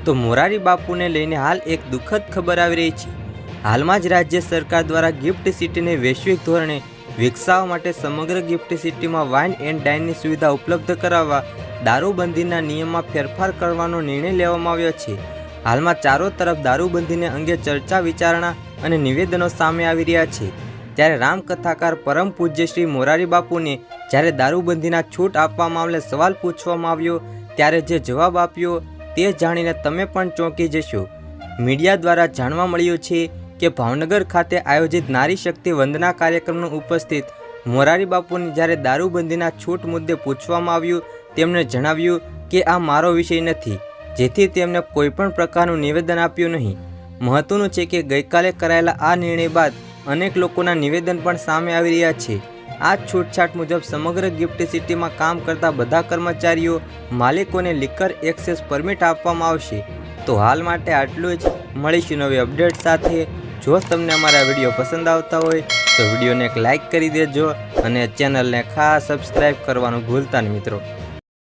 તો મોરારી બાપુને લઈને હાલ એક દુઃખદ ખબર આવી રહી છે। હાલમાં જ રાજ્ય સરકાર દ્વારા ગિફ્ટ સિટીને વૈશ્વિક ધોરણે વિકસાવવા માટે સમગ્ર ગિફ્ટ સિટીમાં વાઇન એન્ડ ડાઇનની સુવિધા ઉપલબ્ધ કરાવવા દારૂબંધીના નિયમમાં ફેરફાર કરવાનો નિર્ણય લેવામાં આવ્યો છે। હાલમાં ચારો તરફ દારૂબંધીને અંગે ચર્ચા વિચારણા અને નિવેદનો સામે આવી રહ્યા છે। ત્યારે રામકથાકાર પરમ પૂજ્ય શ્રી મોરારી બાપુને જ્યારે દારૂબંધીના છૂટ આપવા મામલે સવાલ પૂછવામાં આવ્યો ત્યારે જે જવાબ આપ્યો તે જાણીને તમે પણ ચોંકી જશો। મીડિયા દ્વારા જાણવા મળ્યું છે કે ભાવનગર ખાતે આયોજિત નારી શક્તિ વંદના કાર્યક્રમનું ઉપસ્થિત મોરારી બાપુને જ્યારે દારૂબંધીના છૂટ મુદ્દે પૂછવામાં આવ્યું તેમણે જણાવ્યું કે આ મારો વિષય નથી, જેથી તેમને કોઈપણ પ્રકારનું નિવેદન આપ્યું નહીં। મહત્વનું છે કે ગઈકાલે કરાયેલા આ નિર્ણય બાદ અનેક લોકોના નિવેદન પણ સામે આવી રહ્યા છે। આ છૂટછાટ મુજબ સમગ્ર ગિફ્ટ સિટીમાં કામ કરતા બધા કર્મચારીઓ માલિકોને લિકર એક્સેસ પરમિટ આપવામાં આવશે। તો હાલ માટે આટલું જ, મળીશું નવી અપડેટ સાથે। જો તમને અમારા વિડીયો પસંદ આવતા હોય તો વિડીયોને એક લાઇક કરી દેજો અને ચેનલને ખાસ સબસ્ક્રાઈબ કરવાનું ભૂલતા નહીં મિત્રો।